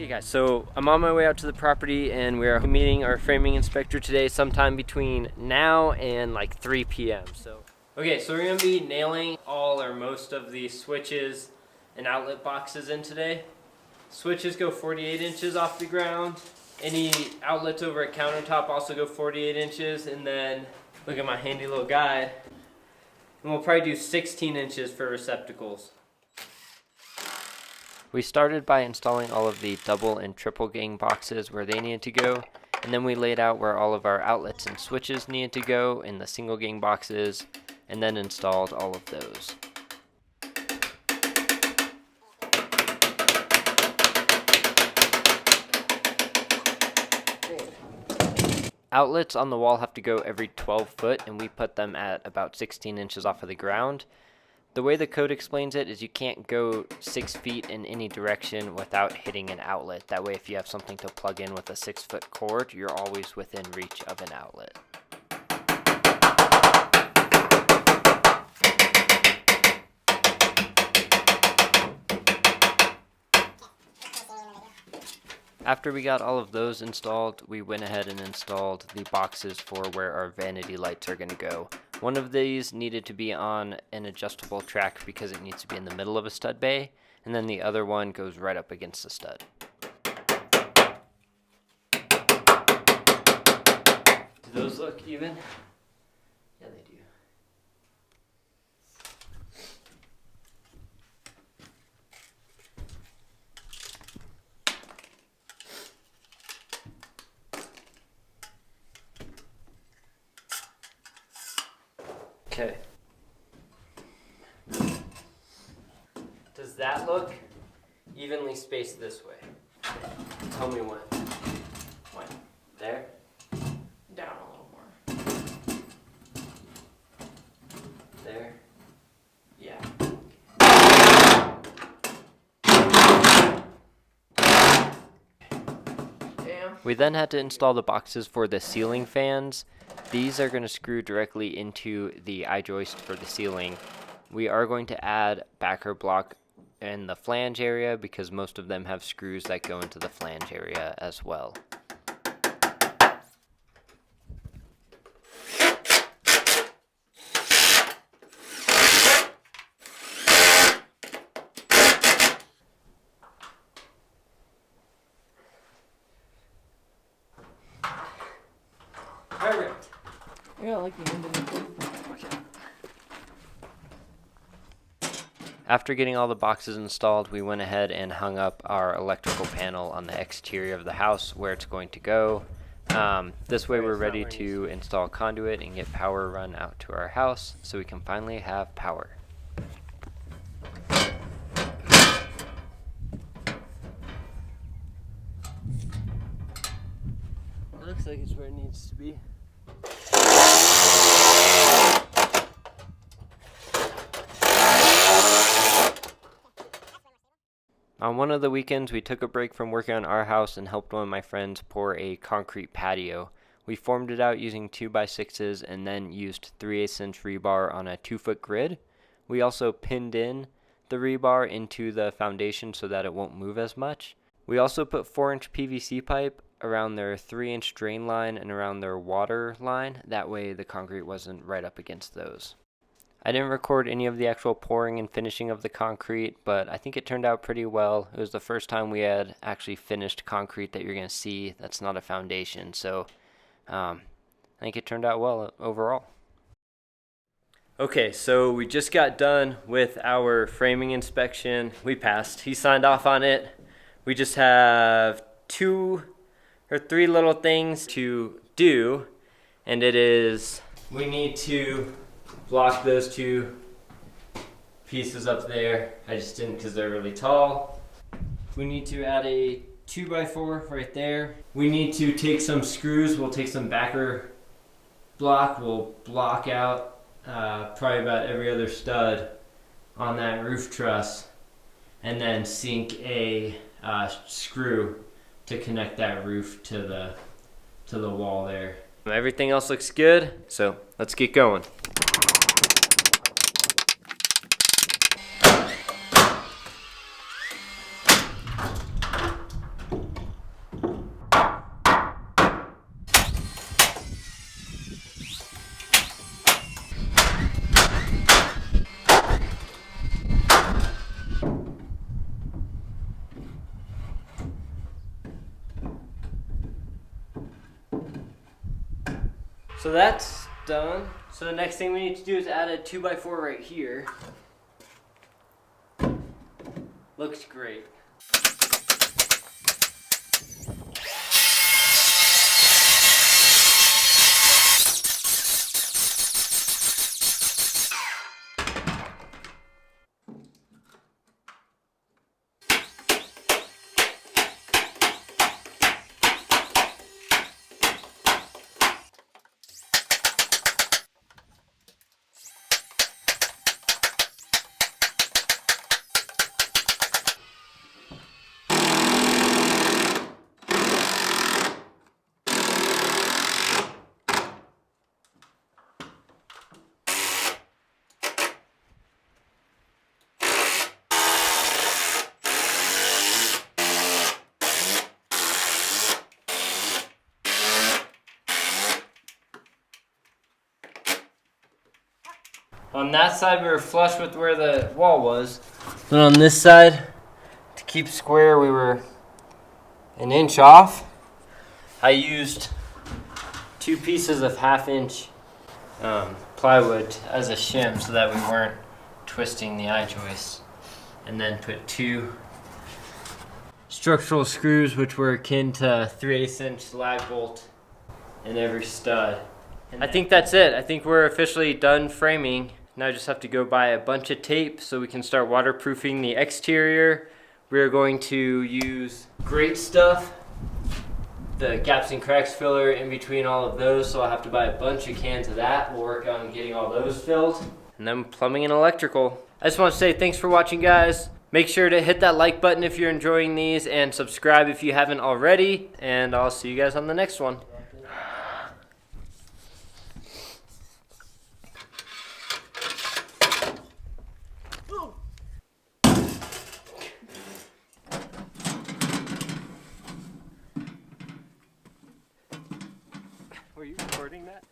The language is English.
Okay guys, so I'm on my way out to the property and we are meeting our framing inspector today sometime between now and like 3 p.m. Okay, so we're going to be nailing all or most of the switches and outlet boxes in today. Switches go 48 inches off the ground. Any outlets over a countertop also go 48 inches, and then look at my handy little guide. And we'll probably do 16 inches for receptacles. We started by installing all of the double and triple gang boxes where they needed to go, and then we laid out where all of our outlets and switches needed to go in the single gang boxes, and then installed all of those. Outlets on the wall have to go every 12 foot, and we put them at about 16 inches off of the ground. The way the code explains it is you can't go 6 feet in any direction without hitting an outlet. That way if you have something to plug in with a 6-foot cord, you're always within reach of an outlet. After we got all of those installed, we went ahead and installed the boxes for where our vanity lights are going to go. One of these needed to be on an adjustable track because it needs to be in the middle of a stud bay, and then the other one goes right up against the stud. Do those look even? Yeah, they do. Okay. Does that look evenly spaced this way? Tell me when. When? There? Down a little more. There? Yeah. Damn. We then had to install the boxes for the ceiling fans. These are going to screw directly into the I-joist for the ceiling. We are going to add backer block in the flange area because most of them have screws that go into the flange area as well. Perfect. I got like the end of it. After getting all the boxes installed, we went ahead and hung up our electrical panel on the exterior of the house where it's going to go. This way we're ready to install conduit and get power run out to our house so we can finally have power. It looks like it's where it needs to be. On one of the weekends, we took a break from working on our house and helped one of my friends pour a concrete patio. We formed it out using 2x6s and then used 3/8" rebar on a 2-foot grid. We also pinned in the rebar into the foundation so that it won't move as much. We also put 4-inch PVC pipe around their 3-inch drain line and around their water line. That way the concrete wasn't right up against those. I didn't record any of the actual pouring and finishing of the concrete, but I think it turned out pretty well. It was the first time we had actually finished concrete that you're going to see that's not a foundation, so I think it turned out well overall. Okay, so we just got done with our framing inspection. We passed. He signed off on it. We just have 2 or 3 little things to do, and it is we need to block those 2 pieces up there. I just didn't because they're really tall. We need to add a 2x4 right there. We need to take some screws. We'll take some backer block. We'll block out probably about every other stud on that roof truss, and then sink a screw to connect that roof to the wall there. Everything else looks good, so let's get going. So that's done. So the next thing we need to do is add a 2x4 right here. Looks great. On that side, we were flush with where the wall was. Then on this side, to keep square, we were an inch off. I used 2 pieces of 1/2-inch plywood as a shim so that we weren't twisting the I-joists. And then put 2 structural screws, which were akin to 3/8-inch lag bolt in every stud. And I think that's it. I think we're officially done framing. Now I just have to go buy a bunch of tape so we can start waterproofing the exterior. We're going to use Great Stuff, the gaps and cracks filler in between all of those, so I'll have to buy a bunch of cans of that. We'll work on getting all those filled. And then plumbing and electrical. I just want to say thanks for watching, guys. Make sure to hit that like button if you're enjoying these and subscribe if you haven't already. And I'll see you guys on the next one. Were you recording that?